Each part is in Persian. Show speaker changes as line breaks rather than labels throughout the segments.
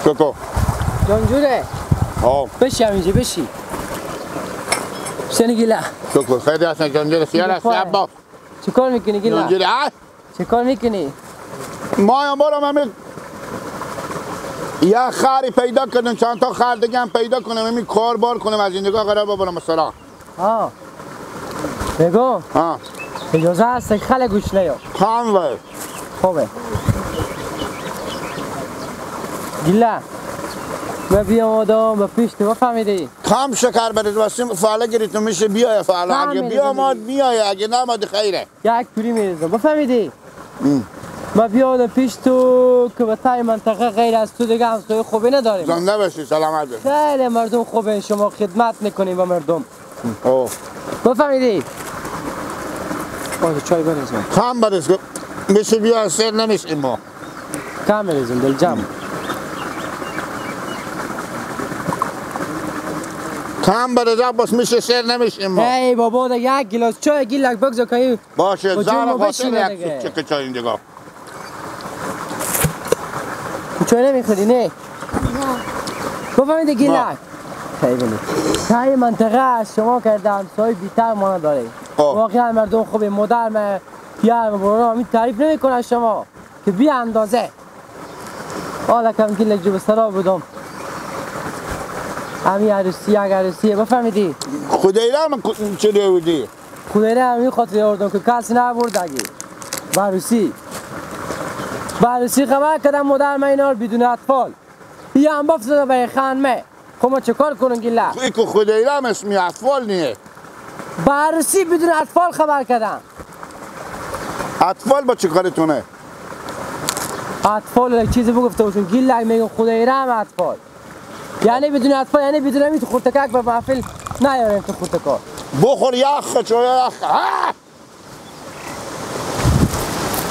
بکو
جانجوره بشی همینجا بشی حسین گیلا
بکو خیلی هستن جانجوره خیال هستی عباس
چه کار میکنی گیلا؟
جانجوره
چه کار میکنی؟
ما هم برم همین یه خری پیدا کنم چند تا خر دیگه هم پیدا کنم همین کار بار کنم از این نگاه قرار ببرم مثلا
بگو اجازه هست که خیلی گوش نیو
خام وی
خوبه گیلا ما بیام آدم به پیش تو فهمیدی؟
کم شکر برید واسیم فعلا گریتون میشه بیای فعلا اگه بیاماد میای اگه نماد خیره
یک پوری میریزم بفهمیدی؟ ما بیام پیش تو که به تای منطقه غیر از تو دیگه همسایه خوبی نداریم
زنده باشی سلامت باشی
خیلی مردم خوبه شما خدمت میکنیم با مردم بفهمیدی؟ چای بریزم
کم بریز میشه بیا سر نمیشیم ما
کم بریزم دل جمع
کم بریز بس میشه سر نمیشیم ما
ای بابا ده یک گلاس چای گیلک بگذار که
باشه زهر خاطر یک چکه چای دیگه
چای نمیخوری نه؟ بفهمیدی گیلک؟ خیلی تای منطقه از شما کرده همسایه بیتر ما نداره واقعا مردم خوبه مدرمه پیار برورا همین تعریف نمیکنن شما که بی اندازه حالا کم گیلک جو بسترا بودم همین عروسی یک عروسیه بفهمیدی؟
خدایرم چه بودی؟
خدایرم همین خاطر آوردم که کسی نبرد اگه بعروسی خبر کردم مدرم اینا رو بدون اطفال یه هم بفتده به خانمه خب ما چه کار کنم گیله؟
توی که خدایرم اسمی اطفال نیه
بعروسی بدون اطفال خبر کردم
اطفال با چه کارتونه؟
اطفال چیزی بگفته باشون گیلک میگم خدایرم اطفال یعنی بدون اطفال یعنی بدون همین تو خورتکک به محفل نیاریم تو خورتکار
بخور یخ چو یخ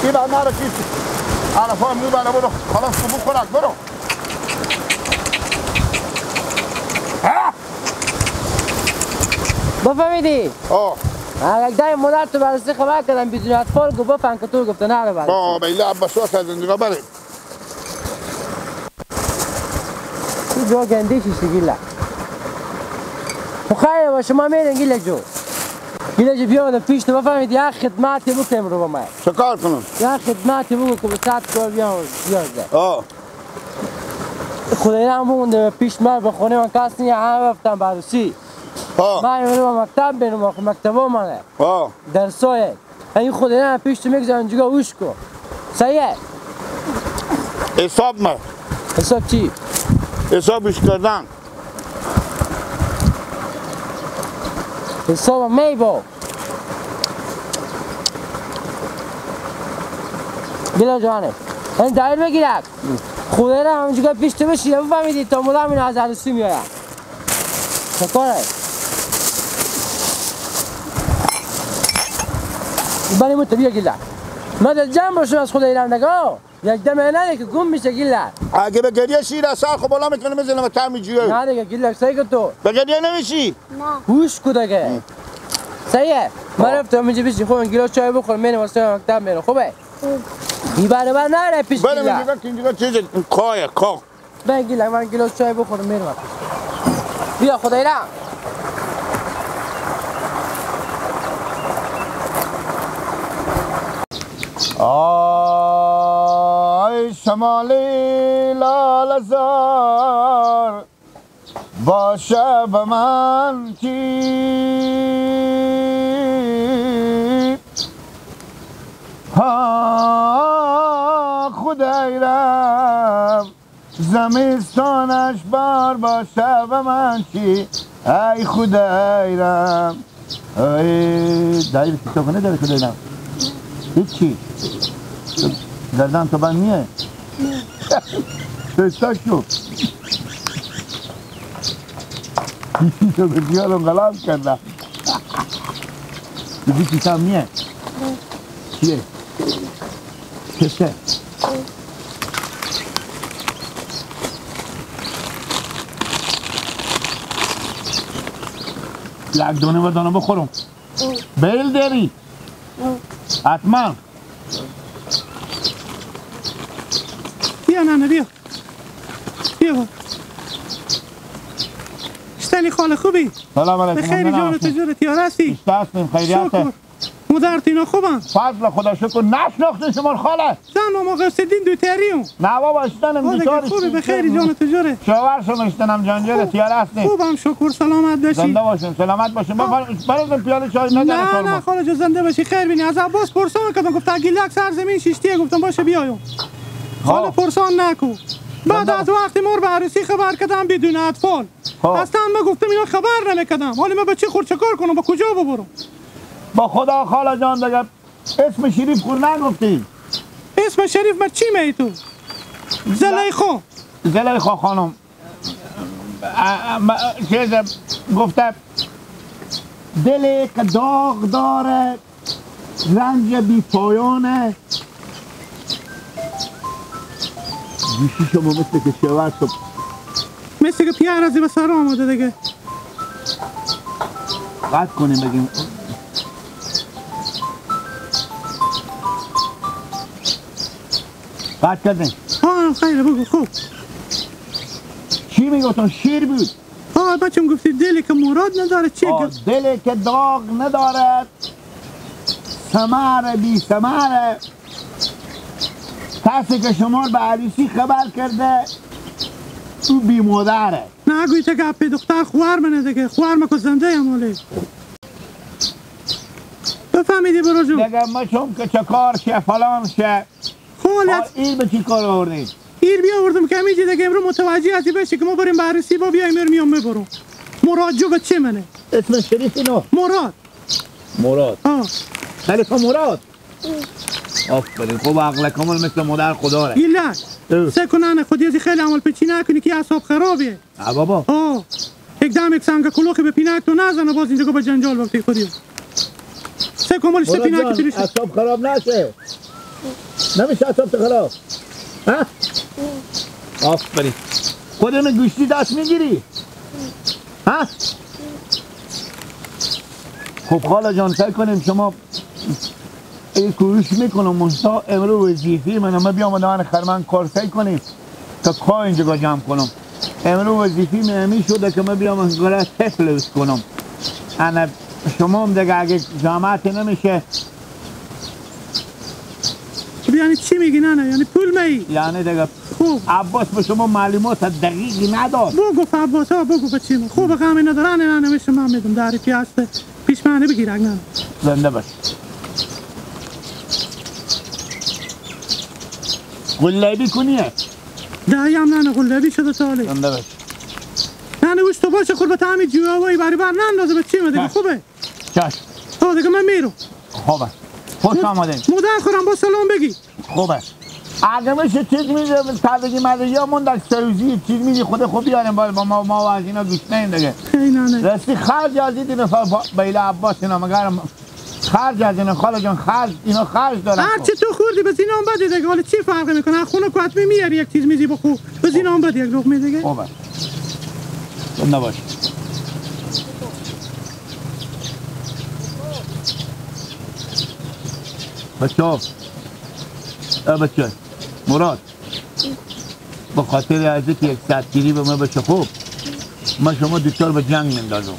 کی با ما رو کی عرفا میبره برو خلاص تو بخورک برو
بفهمیدی؟ یک دای مادر تو بررسی خبر کردم بدون اطفال گفت بفهم که تو گفته نه رو بررسی
با بیله عباس وقت از زندگاه بریم
تو جا گنده شیشتی گیلک خیلی باشه ما میریم گیلک جو بیامدم پیش تو بفهمید یک خدمتی بکنیم رو با من
چه کار کنم؟
یک خدمتی بگو که به ساعت کار بیازده خدایی هم بگونده پیش من به خونه من کس نیه همه بفتم بررسی من میرم با مکتب بینم آخه مکتب ها منه درسای این خدایی هم پیش تو میگذارم اینجا اوش کن صحیحه؟
حساب من
حساب چی؟
حسابش کردن
حساب می با گلا جانه این دایر بگیرک خدایی هم همینجا پیش تو بشیده بفهمیدی تا مدام این از عروسی میایم چه کاره؟ بانی متو بیا گیلک ما دل جمع باشم از خدایی رمدگاه یک دم نه که گم میشه گیلک
اگه به گریه شیر از سر خب بالا میکنه میزنم تعمی جوه
نه دیگه گیلک صحیح که تو
به گریه نمیشی؟
نه
هوش کدگه صحیحه من رفتم اینجا بیشی خوب گیلاس چای بخور میرم واسه مکتب میرم خوبه بیبره بر نره پیش گیلک
برم اینجا چیز کایه کا
به گیلک من گیلاس چای بخورم میرم بیا خدایی رم
آی شمالی لالزار باشه به من کی ها خدای رم زمستانش بار باشه به من کی ای خدای رم ای دایر کتاب نداره خدای رم هیچی گردن تو بند نیه تستاک شو دیسی تو بسیارم غلام کردم دیسی کم نیه چیه؟ کسته یک دونه و دانه بخورم بیل داری حتما
بیا ننه بیا
بیا شتنی خاله خوبی؟
سلام علیکم.
به خیلی جان تو جورت یار هستی؟
هستیم خیریت.
شکر. مادرتینا خوبن؟
فضل خدا شکر. نشناختین شما خاله؟
زن ما غوثالدین دوتریون.
نه بابا اشتنم بیچاره.
خوبی به خیلی جان تو جورت.
شوهر شما اشتنم جانجرت یار هستیم.
خوبم شکر سلامت باشی.
زنده باشیم سلامت باشیم. براتون پیاله چای نداره.
نه خاله جو زنده باشی خیر بینی. از عباس پرسان کردم گفت گیلک سرزمین شیشتیه گفتم باشه بیایم. خاله پرسان نکو. بعد از وقتی مور به عروسی خبر کردم بدون اطفال. اصلا ما گفتم اینا خبر نمیکردم. حالا من بچه خورد چکار کنم با کجا ببرم؟
با خدا خاله جان دیگه اسم شریف خور نگفتی.
اسم شریف من چی می تو؟ زلیخا.
زلیخا خانم چیز گفته دلی که داغ داره رنج بی پایانه. گوشی شما مثل که شوهر شد
مثل که پیارزی به سر آماده دیگه.
قطع کنیم بگیم قطع کردیم.
خیره بگو خوب.
چی میگفتن؟ شیر بود.
بچم گفتی دلی که مراد نداره چی؟
دلی که داغ نداره ثمر بی ثمره. کسی که شما به عروسی خبر کرده او بی مادره.
نه گویی که اپی دختر خوار منه دیگه. خوار مکو زنده یم حالی. بفهمیدی برو جو
دیگه ما چون که چه کار شه فلان شه. این به چی کار آوردید؟
ایر بیا آوردم که همیجی دیگه امرو متوجه ازی بشی که ما بریم به عروسی با بیاییم میام میبرم. مراد جو به چه منه؟
اسم شریف اینو؟ مراد. خلیفه مراد. آفرین خوب عقل کامل مثل مادر خدا ره.
گیلک سه کنن خودی ازی خیلی عمل پیچی نکنی که اعصاب خرابیه.
بابا
یک دم یک سنگ کلوخی به پینک تو نزنه باز اینجا به جنجال وقتی خودی سه کمالش سه پینک تیریش
اعصاب خراب نشه. نمیشه اعصاب خراب. آفرین خودمون گوشتی دست میگیری؟ خب خاله جان سعی کنیم شما این کوشش میکنم منتها امرو وظیفه من بیام آدمان خرمن کار سعی کنیم تا کار اینجا جمع کنم. امرو وظیفه من همی شده که من بیام گره تفلوس کنم. انا شما هم دیگه اگه جامعت نمیشه.
یعنی چی میگی نه یعنی پول می؟
یعنی دیگه عباس به شما معلومات دقیقی نداد.
بگو عباس بگو به چی خوب غمی ندارن نه نمیشه من میدم داری پیاسته پیش معنی بگیر اگه
زنده باش. غلبی کنیه؟
دایم نه غلبی شده تالی.
زنده باش.
نه گوش تو باشه خود به تعمید جوابایی بری بر نندازه به چی دیگه خوبه؟
چشم.
دیگه من میرم.
خوبه. خوش آمدین.
مادر خورم با سلام بگی.
خوبه. اگه میشه چیز میده تبدیلی مده یا من در سروزی چیز میدی خود خوب بیاریم با ما از اینا گوش نیم دیگه.
نه
راستی خرج از این نفر بیله عباس اینا مگر خرج از اینا خاله جان خرج اینا خرج دارن.
هر چی تو خوردی به زینام بده دیگه حالا چی فرقی میکنه؟ خونه کو حتمی میاری یک چیز میزی بخو به زینام بده یک لقمه دیگه.
خوبه. زنده باش. بچه مراد با خاطر از که یک سطگیری به ما بشه خوب من شما دوچار به جنگ نندازم.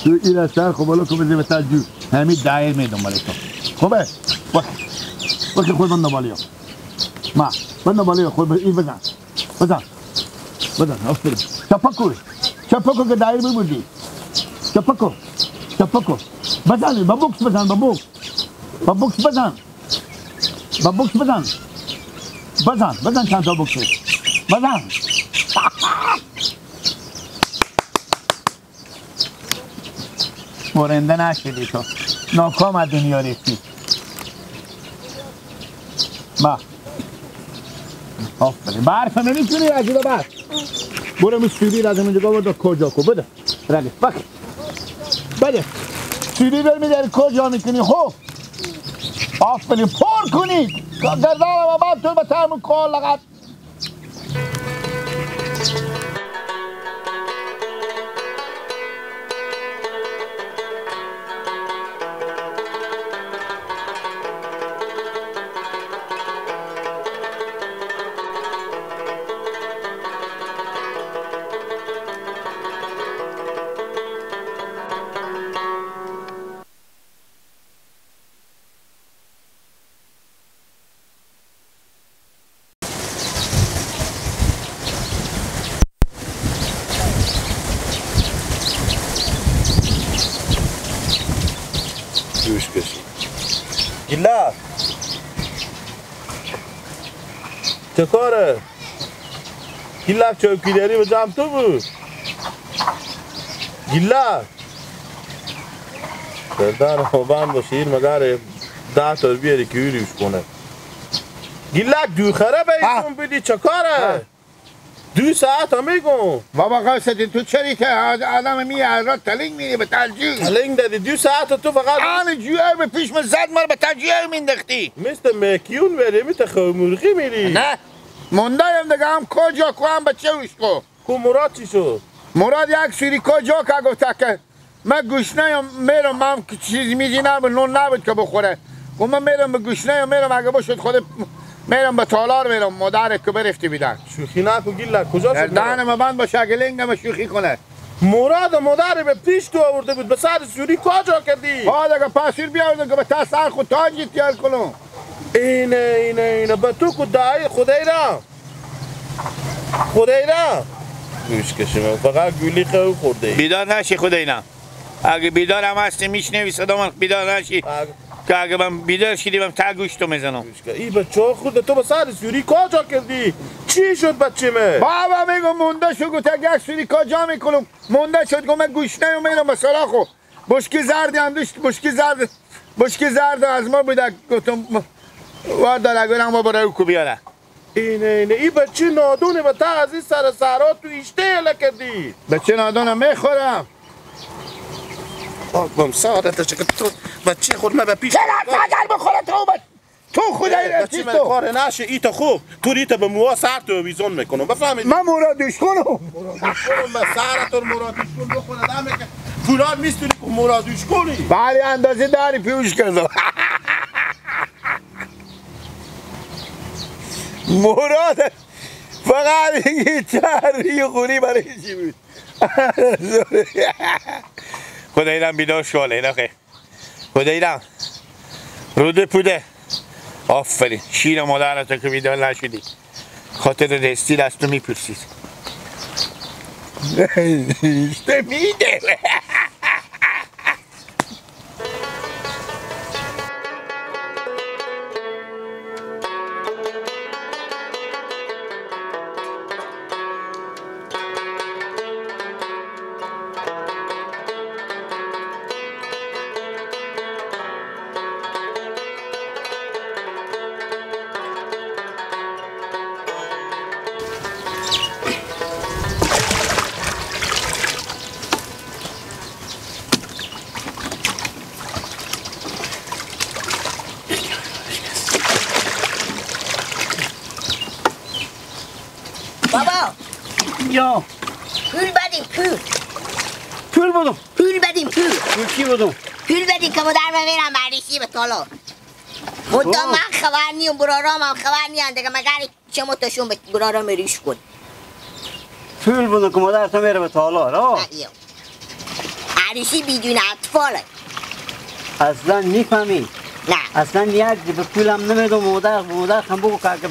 تو این از سر خب حالا که بزیم تجو همین دایر میدم بالی تو خوبه؟ باکی خود من دنبالی هم من دنبالی هم خود این بزن آفرین چپکو که دایر ببودی چپکو بزن با بوکس بزن چند تا بوکس بزن. مرنده نشدی تو ناکام از دنیا رفتی. آفرین برف نمیتونی از اینو بس برو مستوری از اینجا برد کجا کو بده رگه بده سیری برمیداری کجا میکنی خوب آفرین پر کنید گردان و بعد تو به ترمون کار لگد.
گیلا چه کاره؟ گیلا چوکیداری به جام تو بود گیلا سردار خوبان با شیر مگاره 10 تا بیاری که روش کنه گیلا دو خرابه ایتون بیدی چه کاره؟ 2 ساعت هم میگم
بابا قاسدین تو چری که آدم میاره تلنگ میری به تلجیق
تلنگ دادی 2 ساعت تو فقط
آن جوه به پیش من زد مار به تلجیق میندختی
مثل مکیون میری مثل خومورخی میری
نه موندایم دیگه هم کجا کو هم بچه وش کو
کو مراد چی شد؟
مراد یک سوری کجا که گفته که من گوشنه میرم من چیزی میزی نبود نون نبود که بخوره و من میرم به گوشنه میرم اگه باشد خود میرم به تالار میرم مادرت که برفتی بیدن
شوخی نکو گیلا کجا شد؟
دهنم بند باشه اگه لنگم شوخی کنه
مراد مادر به پیش تو آورده بود به سر سوری کجا کردی؟
ها دیگه پاسیر بیاوردن که به تا سر خود تاجی تیار کنم
اینه به تو که دعای خدای را گوش کشیم فقط گولی خود خورده
بیدار نشی خدای نه اگه بیدار هم هستی میشنوی صدا من بیدار نشی که اگه من بیدار شدیم تا گوشتو میزنم
ای بچه خود تو به سر سوری کجا کردی؟ چی شد بچه من؟
بابا میگم مونده شو گوته یک سوری کجا میکنم مونده شد گم گوشنه میرم به سراخو بشکی زردی هم داشت بشکی زرد از ما بوده گفتم واردار اگرم ما برای او بیاره
اینه ای بچه نادونه و تا از این سر سرات تو ایشته اله کردی
بچه نادونه میخورم
آقام سعادت چه که تو بچه خود من به پیش
چرا فقط بخوره تو خدای رفتی
تو کار نشه ای تا خوب تو ریت به موها سر تو ویزون میکنم بفهمید
من مرادش کنم
من سرتون مرادش کن بخونه دمه که فولاد میستونی که مرادش کنی
بلی اندازه داری پیوش کردم مراد فقط اینگه چهری خونی برای چی بود خداییدم بیدار شواله نخه خداییدم روده پوده آفرین شیر مادرت که بیدار نشدی خاطر دستی دست تو میپرسید اشته میده
بابا
یا
پول بدیم
پول بدم
پول بدیم
پول چی بدم
پول بدیم که مادر من میرم بررسی به تالا مدام من خبر نیم برارام هم خبر نیم دیگه مگر شما تاشون به برارام ریش کن
پول بدم که مادر تو میره به تالار
عروسی بدون اطفاله
اصلا میفهمی
نه
اصلا یک به پولم نمیدم مادر هم بگو که اگه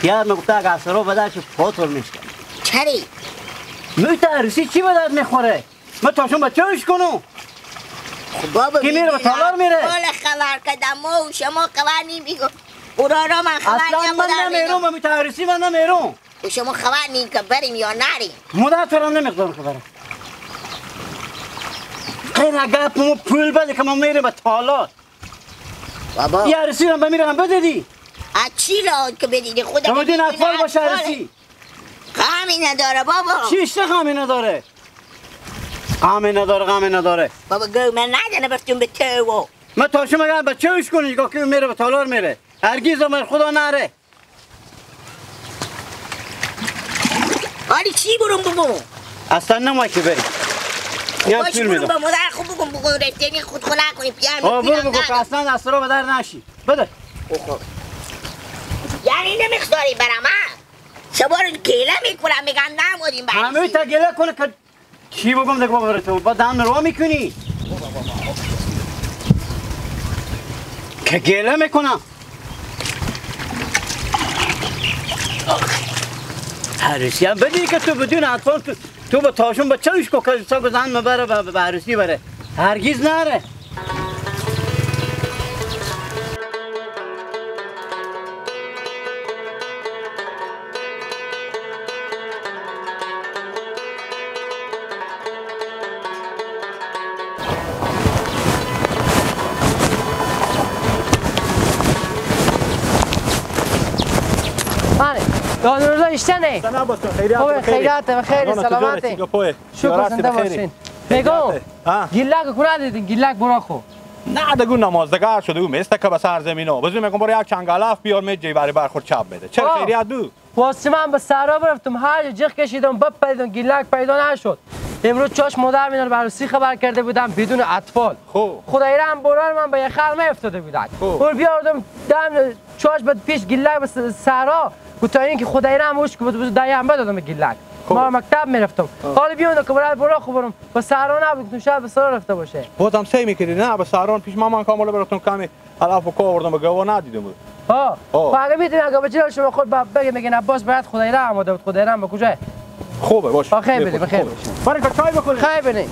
یاد میگفته اگه اثرها بدرش پاتر میشکن
چری؟
میگه عروسی چی بدرد میخوره؟ من تاشون بچهش کنم
بابا
کی میره به تالار میره؟
حال خبر کدم و شما خبر نمیگو برارام هم خبر
اصلا
نیم
من نمیرم من عروسی من نمیرم
شما خبر نیم که بریم یا نریم
مادر تو هم نمیخوام که برم خیلی اگه پول بده که من میره به تالار
بابا
یه عروسی رو بمیرم بدیدی
از چی لحاظ که بدیدی خدا
تو بدین اطفال باشه عروسی
غمی نداره بابا
چیشته غمی نداره غمی نداره
بابا گو من نداره بفتون به تو
من تاشم اگر بچهش کنی که میره به تالار میره هرگیز من خدا نره
آری چی برم بگم
اصلا نمایی که بری
باش برم با مادر خوب بگم رفتنی خود خونه کنی پیان
برو بگو که اصلا دست رو به در نشی بده
یعنی نمیخواری برم ها شما رو گله میکنم میگن نمودیم برسی
همه تا گله کنه که چی بگم دیگه بابا تو با دم رو میکنی که گله میکنم عروسی هم بدی که تو بدون اطفال تو با تاشون با چوش کو که ساگ زن مبره به عروسی بره هرگیز نره داد روزا اشتنه
سلام باش خیریات
خوبه خیریات و خیر سلامتی شکر زنده باشین میگم گیلاک کجا دیدین گیلاک برا خو
نه دگو نمازدگار شده او میسته که به سرزمینو بزن میگم برو یک چنگالاف بیار می جیبری برخورد چاپ بده چه خیریات دو
واسه من به صحرا رفتم هر جا کشیدم بپیدم گیلاک پیدا نشد امروز چاش مادر من رو عروسی خبر کرده بودم بدون اطفال خدای رحم برار من به یه خلمه افتاده بودن اون بیاردم دم چاش بعد پیش گیلاک به صحرا گفتم اینکه خدای رحم وش که بود دایم بدادم به گیلاک ما مکتب میرفتم حالا بیام که برای خبرم به صحرا نبود شاید به صحرا رفته باشه
بودم سعی میکردی نه به صحرا پیش مامان کاملا براتون کمی الاف و کو آوردم به گوا ندیدم بود
اگه میتونی اگه بچه شما خود بگه میگن عباس برات خدای رحم آمده بود خدای رحم به کجا
خوبه باشه
خیر بده بخیر
برای چای بخورید
خیر بده